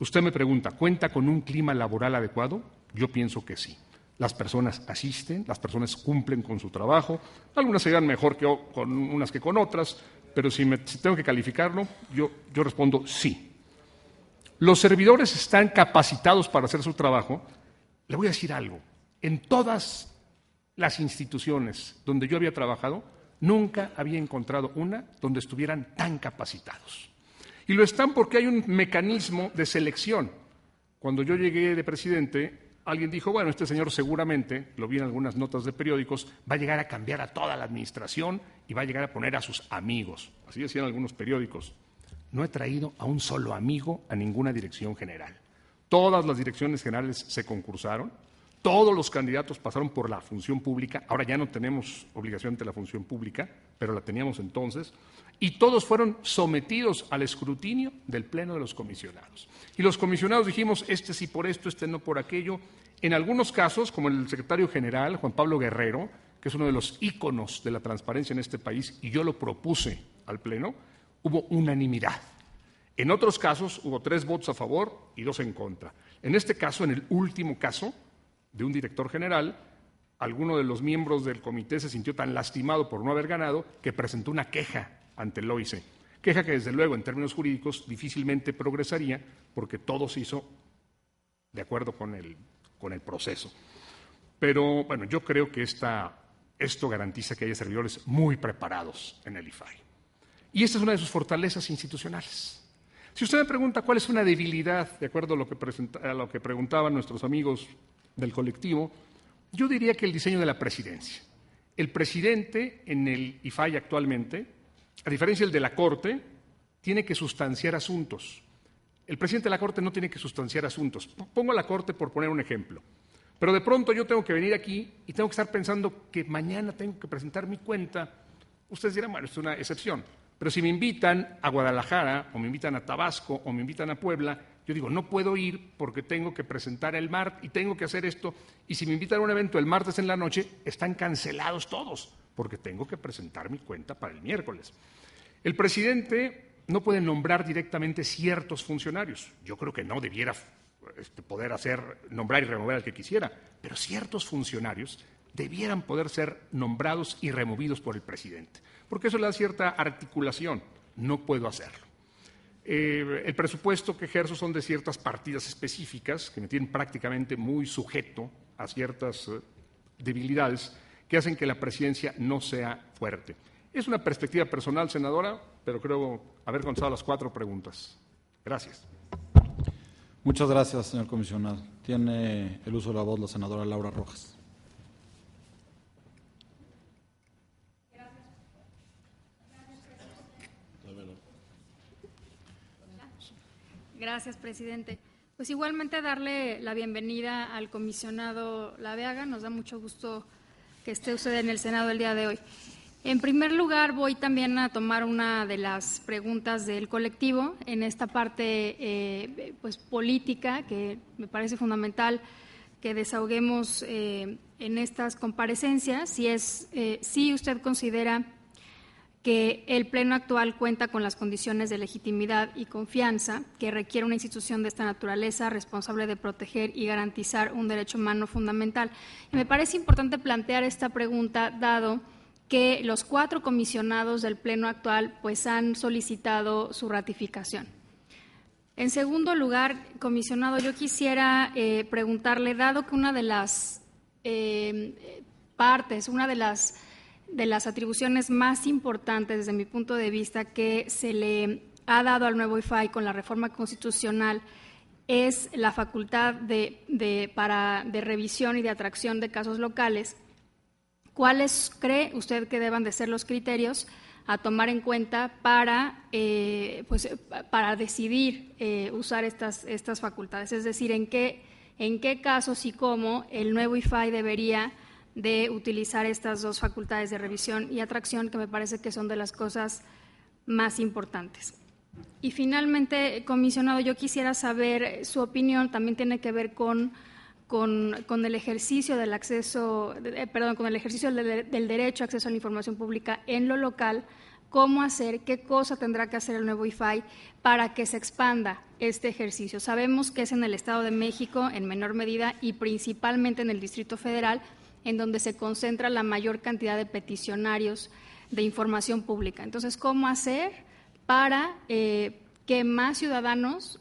Usted me pregunta, ¿cuenta con un clima laboral adecuado? Yo pienso que sí. Las personas asisten, las personas cumplen con su trabajo, algunas se llevan mejor con unas que con otras, pero si tengo que calificarlo, yo respondo sí. ¿Los servidores están capacitados para hacer su trabajo? Le voy a decir algo. En todas las instituciones donde yo había trabajado, nunca había encontrado una donde estuvieran tan capacitados. Y lo están porque hay un mecanismo de selección. Cuando yo llegué de presidente, alguien dijo, bueno, este señor seguramente, lo vi en algunas notas de periódicos, va a llegar a cambiar a toda la administración y va a llegar a poner a sus amigos. Así decían algunos periódicos. No he traído a un solo amigo a ninguna dirección general. Todas las direcciones generales se concursaron, todos los candidatos pasaron por la función pública, ahora ya no tenemos obligación ante la función pública, pero la teníamos entonces, y todos fueron sometidos al escrutinio del Pleno de los Comisionados. Y los comisionados dijimos, este sí por esto, este no por aquello. En algunos casos, como el secretario general, Juan Pablo Guerrero, que es uno de los íconos de la transparencia en este país, y yo lo propuse al Pleno, hubo unanimidad. En otros casos hubo 3 votos a favor y 2 en contra. En este caso, en el último caso de un director general, alguno de los miembros del comité se sintió tan lastimado por no haber ganado que presentó una queja ante el OIC. Queja que, desde luego, en términos jurídicos difícilmente progresaría porque todo se hizo de acuerdo con el proceso. Pero, bueno, yo creo que esto garantiza que haya servidores muy preparados en el IFAI. Y esta es una de sus fortalezas institucionales. Si usted me pregunta cuál es una debilidad, de acuerdo a lo que preguntaban nuestros amigos del colectivo, yo diría que el diseño de la presidencia. El presidente en el IFAI actualmente, a diferencia del de la Corte, tiene que sustanciar asuntos. El presidente de la Corte no tiene que sustanciar asuntos. Pongo a la Corte por poner un ejemplo. Pero de pronto yo tengo que venir aquí y tengo que estar pensando que mañana tengo que presentar mi cuenta. Ustedes dirán, bueno, es una excepción. Pero si me invitan a Guadalajara, o me invitan a Tabasco, o me invitan a Puebla, yo digo, no puedo ir porque tengo que presentar el martes y tengo que hacer esto. Y si me invitan a un evento el martes en la noche, están cancelados todos, porque tengo que presentar mi cuenta para el miércoles. El presidente no puede nombrar directamente ciertos funcionarios. Yo creo que no debiera poder nombrar y remover al que quisiera, pero ciertos funcionarios debieran poder ser nombrados y removidos por el presidente, porque eso le da cierta articulación. No puedo hacerlo. El presupuesto que ejerzo son de ciertas partidas específicas que me tienen prácticamente muy sujeto a ciertas debilidades que hacen que la presidencia no sea fuerte. Es una perspectiva personal, senadora, pero creo haber contestado las 4 preguntas. Gracias. Muchas gracias, señor comisionado. Tiene el uso de la voz la senadora Laura Rojas. Gracias, presidente. Pues igualmente darle la bienvenida al comisionado Laveaga. Nos da mucho gusto que esté usted en el Senado el día de hoy. En primer lugar, voy también a tomar una de las preguntas del colectivo en esta parte pues política, que me parece fundamental que desahoguemos en estas comparecencias. Si usted considera que el Pleno actual cuenta con las condiciones de legitimidad y confianza que requiere una institución de esta naturaleza responsable de proteger y garantizar un derecho humano fundamental. Y me parece importante plantear esta pregunta dado que los 4 comisionados del Pleno actual pues han solicitado su ratificación. En segundo lugar, comisionado, yo quisiera preguntarle, dado que una de las una de las atribuciones más importantes desde mi punto de vista que se le ha dado al nuevo IFAI con la reforma constitucional es la facultad de revisión y de atracción de casos locales. ¿Cuáles cree usted que deban de ser los criterios a tomar en cuenta para decidir usar estas facultades? Es decir, ¿en qué casos y cómo el nuevo IFAI debería de utilizar estas 2 facultades de revisión y atracción, que me parece que son de las cosas más importantes? Y finalmente, comisionado, yo quisiera saber su opinión, también tiene que ver con el ejercicio del acceso, con el ejercicio del derecho a acceso a la información pública en lo local. ¿Cómo hacer, qué cosa tendrá que hacer el nuevo IFAI para que se expanda este ejercicio? Sabemos que es en el Estado de México en menor medida y principalmente en el Distrito Federal, en donde se concentra la mayor cantidad de peticionarios de información pública. Entonces, ¿cómo hacer para que más ciudadanos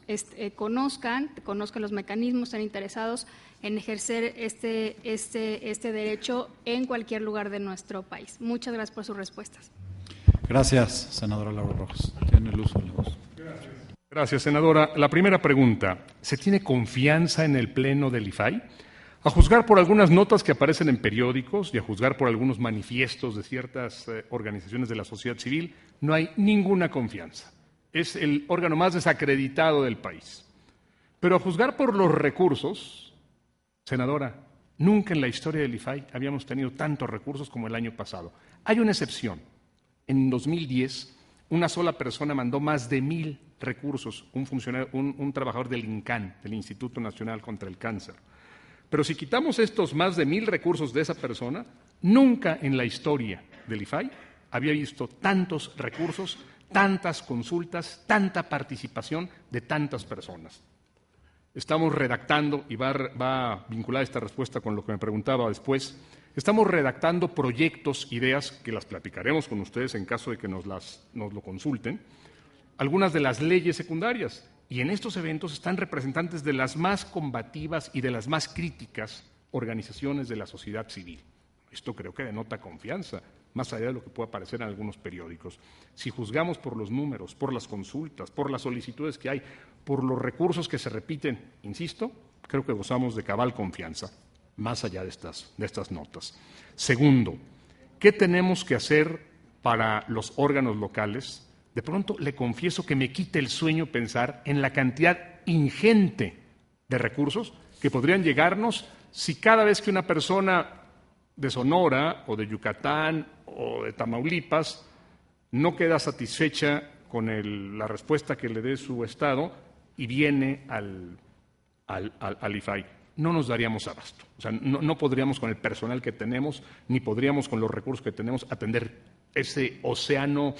conozcan los mecanismos, estén interesados en ejercer este derecho en cualquier lugar de nuestro país? Muchas gracias por sus respuestas. Gracias, senadora Laura Rojas. Tiene el uso de la voz. Gracias, senadora. La primera pregunta, ¿se tiene confianza en el Pleno del IFAI? A juzgar por algunas notas que aparecen en periódicos y a juzgar por algunos manifiestos de ciertas organizaciones de la sociedad civil, no hay ninguna confianza. Es el órgano más desacreditado del país. Pero a juzgar por los recursos, senadora, nunca en la historia del IFAI habíamos tenido tantos recursos como el año pasado. Hay una excepción. En 2010, una sola persona mandó más de 1,000 recursos, un trabajador del INCAN, del Instituto Nacional contra el Cáncer. Pero si quitamos estos más de 1,000 recursos de esa persona, nunca en la historia del IFAI había visto tantos recursos, tantas consultas, tanta participación de tantas personas. Estamos redactando, y va vinculada esta respuesta con lo que me preguntaba después, estamos redactando proyectos, ideas, que las platicaremos con ustedes en caso de que nos lo consulten, algunas de las leyes secundarias. Y en estos eventos están representantes de las más combativas y de las más críticas organizaciones de la sociedad civil. Esto creo que denota confianza. más allá de lo que pueda aparecer en algunos periódicos. Si juzgamos por los números, por las consultas, por las solicitudes que hay, por los recursos que se repiten, insisto, creo que gozamos de cabal confianza, más allá de estas notas. Segundo, ¿qué tenemos que hacer para los órganos locales? De pronto le confieso que me quita el sueño pensar en la cantidad ingente de recursos que podrían llegarnos si cada vez que una persona de Sonora o de Yucatán o de Tamaulipas no queda satisfecha con la respuesta que le dé su estado y viene al IFAI. No nos daríamos abasto. O sea, no podríamos con el personal que tenemos, ni podríamos con los recursos que tenemos atender ese océano,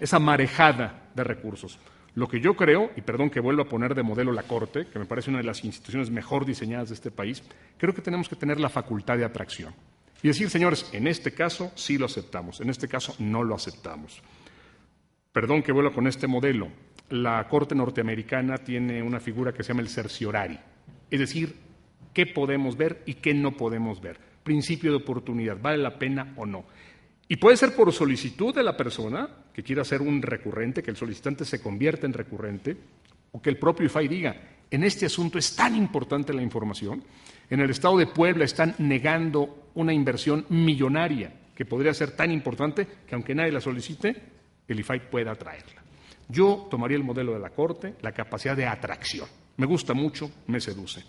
esa marejada de recursos. Lo que yo creo, y perdón que vuelva a poner de modelo la Corte, que me parece una de las instituciones mejor diseñadas de este país, creo que tenemos que tener la facultad de atracción. Y decir, señores, en este caso sí lo aceptamos, en este caso no lo aceptamos. Perdón que vuelva con este modelo. La Corte norteamericana tiene una figura que se llama el certiorari, es decir, qué podemos ver y qué no podemos ver. Principio de oportunidad, ¿vale la pena o no? Y puede ser por solicitud de la persona que quiera ser un recurrente, que el solicitante se convierta en recurrente, o que el propio IFAI diga, en este asunto es tan importante la información, en el estado de Puebla están negando una inversión millonaria que podría ser tan importante que aunque nadie la solicite, el IFAI pueda traerla. Yo tomaría el modelo de la Corte, la capacidad de atracción. Me gusta mucho, me seduce.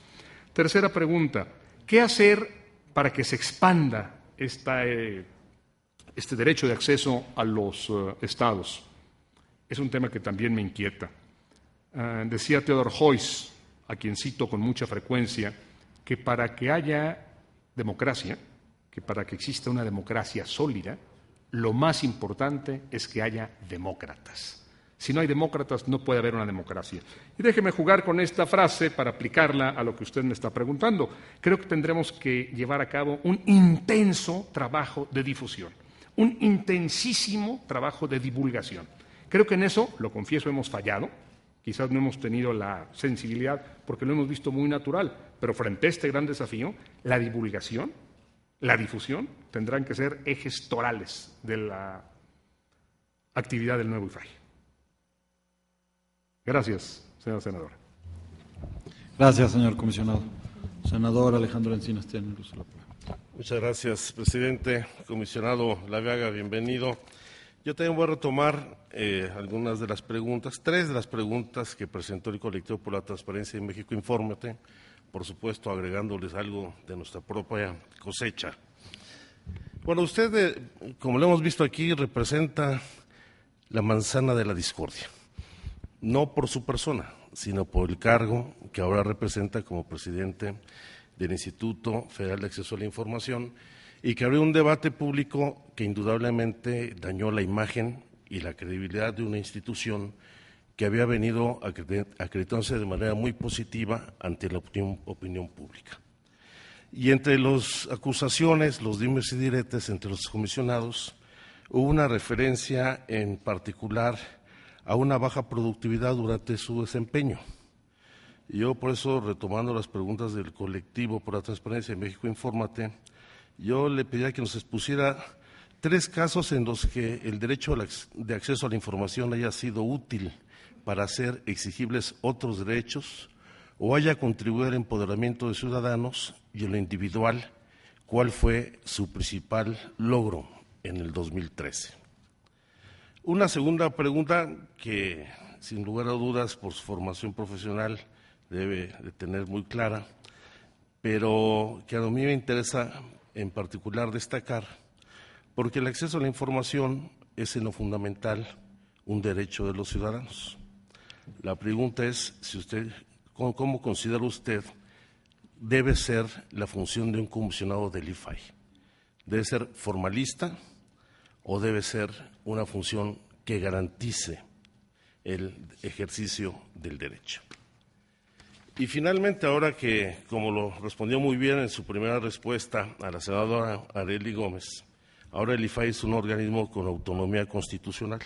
Tercera pregunta, ¿qué hacer para que se expanda este derecho de acceso a los estados? Es un tema que también me inquieta. Decía Theodor Heuss, a quien cito con mucha frecuencia, que para que haya democracia, que para que exista una democracia sólida, lo más importante es que haya demócratas. Si no hay demócratas, no puede haber una democracia. Y déjeme jugar con esta frase para aplicarla a lo que usted me está preguntando. Creo que tendremos que llevar a cabo un intenso trabajo de difusión, un intensísimo trabajo de divulgación. Creo que en eso, lo confieso, hemos fallado. Quizás no hemos tenido la sensibilidad porque lo hemos visto muy natural, pero frente a este gran desafío, la divulgación, la difusión, tendrán que ser ejes torales de la actividad del nuevo IFAI. Gracias, señora senadora. Gracias, señor comisionado. Senador Alejandro Encinas, tiene el uso de la palabra. Muchas gracias, presidente. Comisionado Laveaga, bienvenido. Yo también voy a retomar algunas de las preguntas, 3 de las preguntas que presentó el Colectivo por la Transparencia en México Infórmate, por supuesto agregándoles algo de nuestra propia cosecha. Bueno, usted, como lo hemos visto aquí, representa la manzana de la discordia, no por su persona, sino por el cargo que ahora representa como presidente del Instituto Federal de Acceso a la Información y que abrió un debate público que indudablemente dañó la imagen y la credibilidad de una institución que había venido acreditándose de manera muy positiva ante la opinión pública. Y entre las acusaciones, los dimes y diretes entre los comisionados, hubo una referencia en particular a una baja productividad durante su desempeño. Y yo por eso, retomando las preguntas del Colectivo por la Transparencia en México Infórmate, yo le pediría que nos expusiera 3 casos en los que el derecho de acceso a la información haya sido útil para hacer exigibles otros derechos o haya contribuido al empoderamiento de ciudadanos y en lo individual, cuál fue su principal logro en el 2013. Una segunda pregunta que, sin lugar a dudas, por su formación profesional debe de tener muy clara, pero que a mí me interesa en particular destacar, porque el acceso a la información es en lo fundamental un derecho de los ciudadanos. La pregunta es si usted, ¿cómo considera usted debe ser la función de un comisionado del IFAI? ¿Debe ser formalista o debe ser una función que garantice el ejercicio del derecho? Y finalmente, ahora que, como lo respondió muy bien en su primera respuesta a la senadora Arely Gómez, ahora el IFAI es un organismo con autonomía constitucional.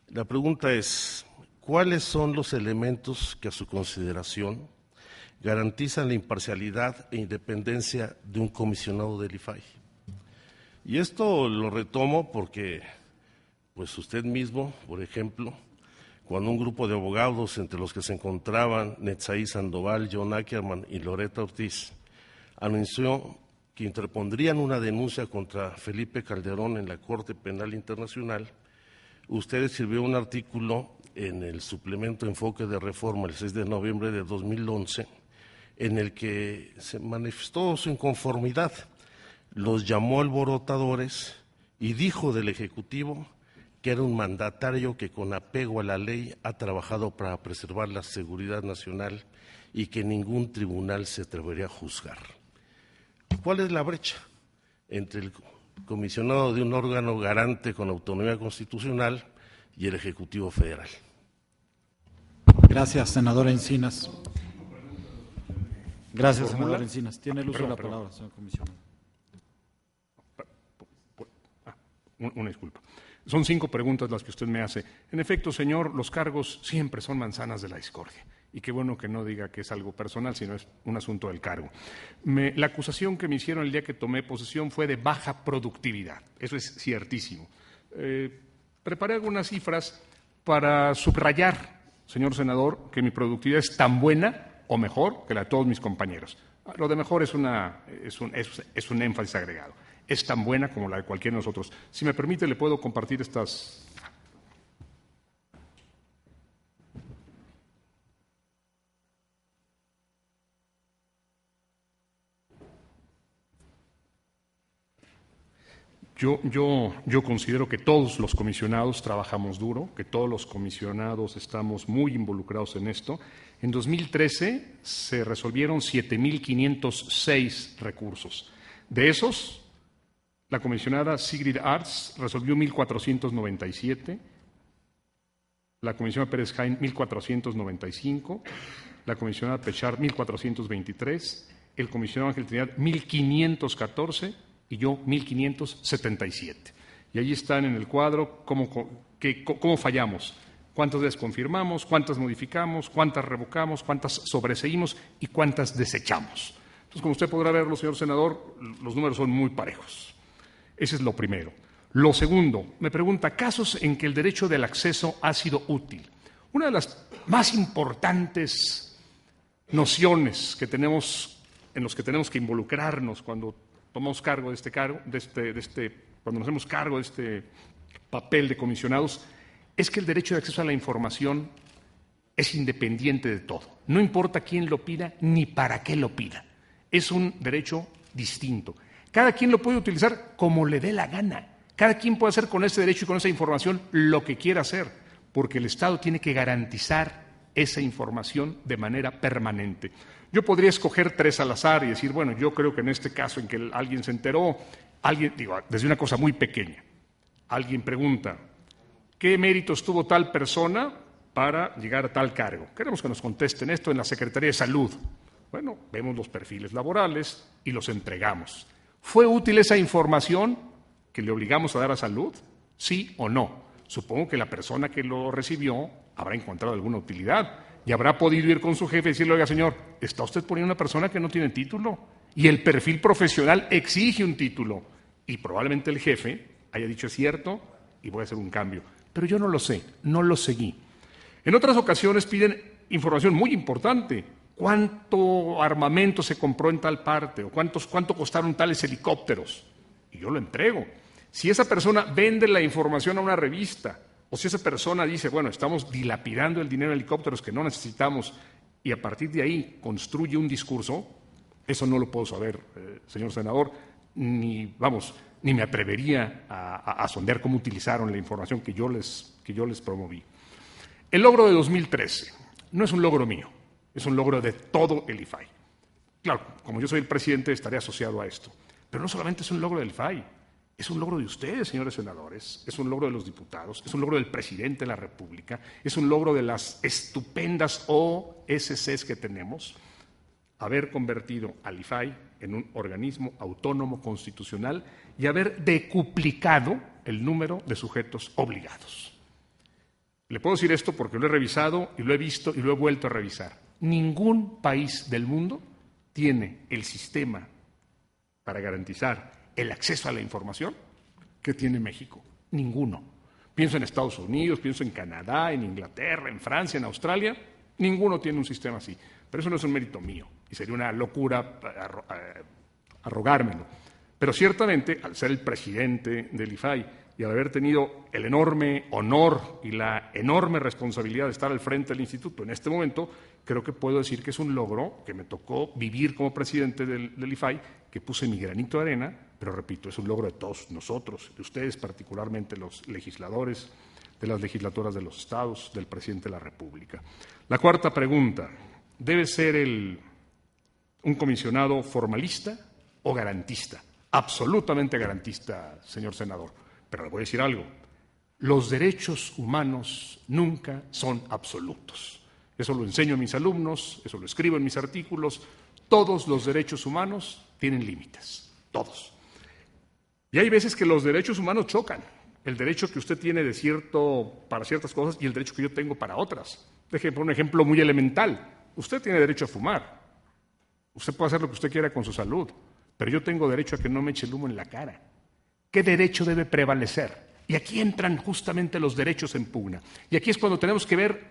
La pregunta es, ¿cuáles son los elementos que a su consideración garantizan la imparcialidad e independencia de un comisionado del IFAI? Y esto lo retomo porque, pues usted mismo, por ejemplo, cuando un grupo de abogados, entre los que se encontraban Netzaí Sandoval, John Ackerman y Loretta Ortiz, anunció que interpondrían una denuncia contra Felipe Calderón en la Corte Penal Internacional, usted escribió un artículo en el suplemento Enfoque de Reforma el 6 de noviembre de 2011, en el que se manifestó su inconformidad, los llamó alborotadores y dijo del Ejecutivo que era un mandatario que con apego a la ley ha trabajado para preservar la seguridad nacional y que ningún tribunal se atrevería a juzgar. ¿Cuál es la brecha entre el comisionado de un órgano garante con autonomía constitucional y el Ejecutivo Federal? Gracias, senador Encinas. Gracias, senador Encinas. Tiene el uso de la palabra, señor comisionado. Una disculpa. Son 5 preguntas las que usted me hace. En efecto, señor, los cargos siempre son manzanas de la discordia. Y qué bueno que no diga que es algo personal, sino es un asunto del cargo. La acusación que me hicieron el día que tomé posesión fue de baja productividad. Eso es ciertísimo. Preparé algunas cifras para subrayar, señor senador, que mi productividad es tan buena o mejor que la de todos mis compañeros. Lo de mejor es un énfasis agregado. Es tan buena como la de cualquiera de nosotros. Si me permite, le puedo compartir estas. Yo considero que todos los comisionados trabajamos duro, que todos los comisionados estamos muy involucrados en esto. En 2013 se resolvieron 7.506 recursos. De esos, la comisionada Sigrid Arts resolvió 1.497, la comisionada Pérez Jaén 1.495, la comisionada Pechar 1.423, el comisionado Ángel Trinidad 1.514 y yo 1.577. Y allí están en el cuadro cómo fallamos, cuántas veces confirmamos, cuántas modificamos, cuántas revocamos, cuántas sobreseímos y cuántas desechamos. Entonces, como usted podrá verlo, señor senador, los números son muy parejos. Ese es lo primero. Lo segundo, me pregunta, casos en que el derecho del acceso ha sido útil. Una de las más importantes nociones que tenemos, en los que tenemos que involucrarnos cuando tomamos cargo cuando nos hacemos cargo de este papel de comisionados, es que el derecho de acceso a la información es independiente de todo. No importa quién lo pida ni para qué lo pida. Es un derecho distinto. Cada quien lo puede utilizar como le dé la gana. Cada quien puede hacer con ese derecho y con esa información lo que quiera hacer, porque el Estado tiene que garantizar esa información de manera permanente. Yo podría escoger 3 al azar y decir, bueno, yo creo que en este caso en que alguien se enteró, desde una cosa muy pequeña, alguien pregunta, ¿qué méritos tuvo tal persona para llegar a tal cargo? Queremos que nos contesten esto en la Secretaría de Salud. Bueno, vemos los perfiles laborales y los entregamos. ¿Fue útil esa información que le obligamos a dar a Salud? ¿Sí o no? Supongo que la persona que lo recibió habrá encontrado alguna utilidad y habrá podido ir con su jefe y decirle, oiga, señor, ¿está usted poniendo una persona que no tiene título? Y el perfil profesional exige un título. Y probablemente el jefe haya dicho, es cierto, y voy a hacer un cambio. Pero yo no lo sé, no lo seguí. En otras ocasiones piden información muy importante. ¿Cuánto armamento se compró en tal parte? ¿O cuánto costaron tales helicópteros? Y yo lo entrego. Si esa persona vende la información a una revista, o si esa persona dice, bueno, estamos dilapidando el dinero de helicópteros que no necesitamos, y a partir de ahí construye un discurso, eso no lo puedo saber, señor senador, ni me atrevería a sondear cómo utilizaron la información que yo les promoví. El logro de 2013 no es un logro mío, es un logro de todo el IFAI. Claro, como yo soy el presidente, estaré asociado a esto. Pero no solamente es un logro del IFAI, es un logro de ustedes, señores senadores, es un logro de los diputados, es un logro del presidente de la República, es un logro de las estupendas OSCs que tenemos, haber convertido al IFAI en un organismo autónomo constitucional y haber decuplicado el número de sujetos obligados. Le puedo decir esto porque lo he revisado y lo he visto y lo he vuelto a revisar. Ningún país del mundo tiene el sistema para garantizar el acceso a la información que tiene México. Ninguno. Pienso en Estados Unidos, pienso en Canadá, en Inglaterra, en Francia, en Australia. Ninguno tiene un sistema así. Pero eso no es un mérito mío y sería una locura arrogármelo. Pero ciertamente, al ser el presidente del IFAI y al haber tenido el enorme honor y la enorme responsabilidad de estar al frente del instituto en este momento, creo que puedo decir que es un logro que me tocó vivir como presidente del IFAI, que puse mi granito de arena, pero repito, es un logro de todos nosotros, de ustedes particularmente los legisladores, de las legislaturas de los estados, del presidente de la República. La cuarta pregunta, ¿debe ser un comisionado formalista o garantista? Absolutamente garantista, señor senador. Pero le voy a decir algo, los derechos humanos nunca son absolutos. Eso lo enseño a mis alumnos, eso lo escribo en mis artículos. Todos los derechos humanos tienen límites, todos. Y hay veces que los derechos humanos chocan. El derecho que usted tiene para ciertas cosas y el derecho que yo tengo para otras. Déjeme poner un ejemplo muy elemental. Usted tiene derecho a fumar. Usted puede hacer lo que usted quiera con su salud, pero yo tengo derecho a que no me eche el humo en la cara. ¿Qué derecho debe prevalecer? Y aquí entran justamente los derechos en pugna. Y aquí es cuando tenemos que ver,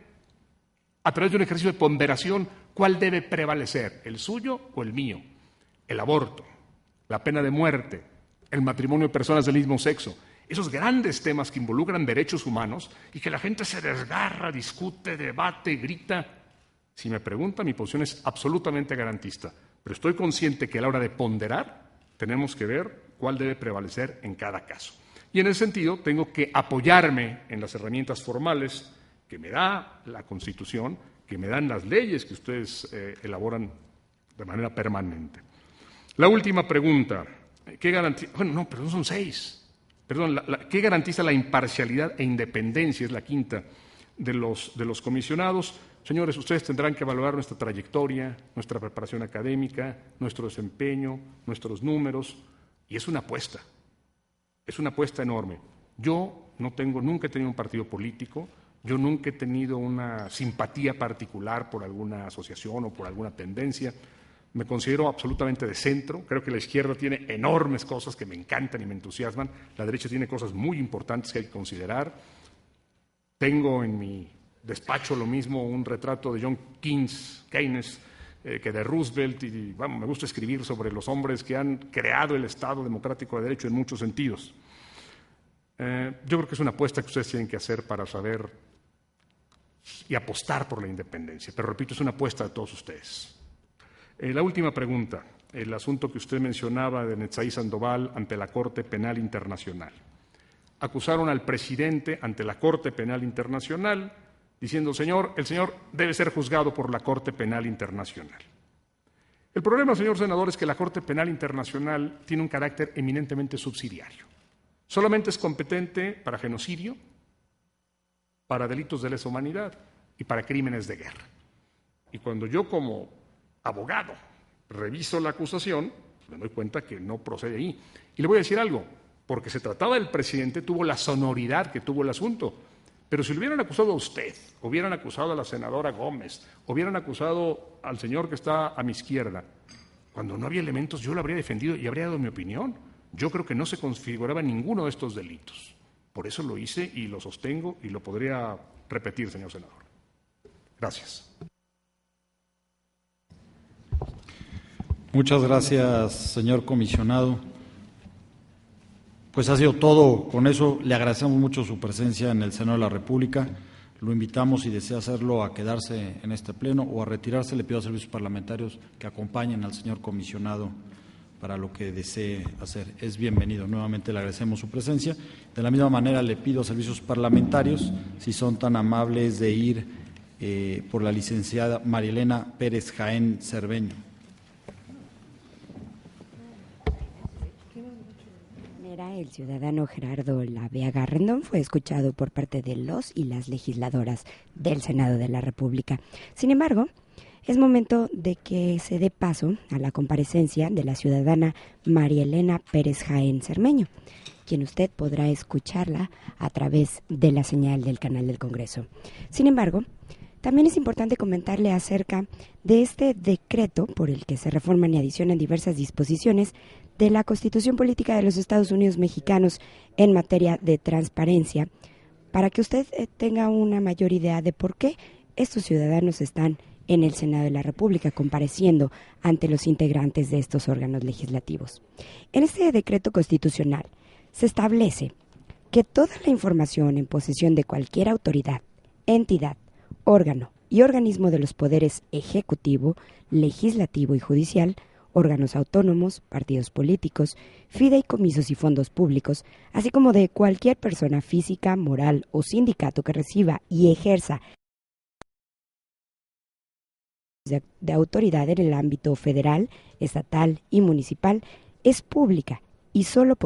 a través de un ejercicio de ponderación, cuál debe prevalecer, el suyo o el mío. El aborto, la pena de muerte, el matrimonio de personas del mismo sexo. Esos grandes temas que involucran derechos humanos y que la gente se desgarra, discute, debate, grita. Si me pregunta, mi posición es absolutamente garantista. Pero estoy consciente que a la hora de ponderar tenemos que ver cuál debe prevalecer en cada caso. Y en ese sentido tengo que apoyarme en las herramientas formales que me da la Constitución, que me dan las leyes que ustedes elaboran de manera permanente. La última pregunta, ¿qué garantiza? Bueno, no, perdón, son 6. Perdón, ¿qué garantiza la imparcialidad e independencia? Es la quinta de los comisionados. Señores, ustedes tendrán que evaluar nuestra trayectoria, nuestra preparación académica, nuestro desempeño, nuestros números, y es una apuesta enorme. Yo nunca he tenido un partido político, yo nunca he tenido una simpatía particular por alguna asociación o por alguna tendencia. Me considero absolutamente de centro, creo que la izquierda tiene enormes cosas que me encantan y me entusiasman, la derecha tiene cosas muy importantes que hay que considerar. Tengo en mi despacho lo mismo un retrato de John Keynes que de Roosevelt y me gusta escribir sobre los hombres que han creado el Estado democrático de derecho en muchos sentidos. Yo creo que es una apuesta que ustedes tienen que hacer para saber y apostar por la independencia, pero repito, es una apuesta de todos ustedes. La última pregunta, el asunto que usted mencionaba de Netzaí Sandoval ante la Corte Penal Internacional. Acusaron al presidente ante la Corte Penal Internacional diciendo, el señor debe ser juzgado por la Corte Penal Internacional. El problema, señor senador, es que la Corte Penal Internacional tiene un carácter eminentemente subsidiario. Solamente es competente para genocidio, para delitos de lesa humanidad y para crímenes de guerra. Y cuando yo como abogado reviso la acusación, me doy cuenta que no procede ahí. Y le voy a decir algo, porque se trataba del presidente, tuvo la sonoridad que tuvo el asunto. Pero si le hubieran acusado a usted, hubieran acusado a la senadora Gómez, hubieran acusado al señor que está a mi izquierda, cuando no había elementos yo lo habría defendido y habría dado mi opinión. Yo creo que no se configuraba ninguno de estos delitos. Por eso lo hice y lo sostengo y lo podría repetir, señor senador. Gracias. Muchas gracias, señor comisionado. Pues ha sido todo. Con eso le agradecemos mucho su presencia en el Senado de la República. Lo invitamos, si desea hacerlo, a quedarse en este pleno o a retirarse. Le pido a servicios parlamentarios que acompañen al señor comisionado para lo que desee hacer. Es bienvenido. Nuevamente le agradecemos su presencia. De la misma manera le pido a servicios parlamentarios, si son tan amables de ir por la licenciada María Elena Pérez Jaén Cerveño. El ciudadano Gerardo Laveaga Rendón fue escuchado por parte de los y las legisladoras del Senado de la República. Sin embargo, es momento de que se dé paso a la comparecencia de la ciudadana María Elena Pérez Jaén Cermeño, quien usted podrá escucharla a través de la señal del canal del Congreso. Sin embargo, también es importante comentarle acerca de este decreto por el que se reforman y adicionan diversas disposiciones de la Constitución Política de los Estados Unidos Mexicanos en materia de transparencia, para que usted tenga una mayor idea de por qué estos ciudadanos están en el Senado de la República compareciendo ante los integrantes de estos órganos legislativos. En este decreto constitucional se establece que toda la información en posesión de cualquier autoridad, entidad, órgano y organismo de los poderes ejecutivo, legislativo y judicial, órganos autónomos, partidos políticos, fideicomisos y fondos públicos, así como de cualquier persona física, moral o sindicato que reciba y ejerza de autoridad en el ámbito federal, estatal y municipal, es pública y solo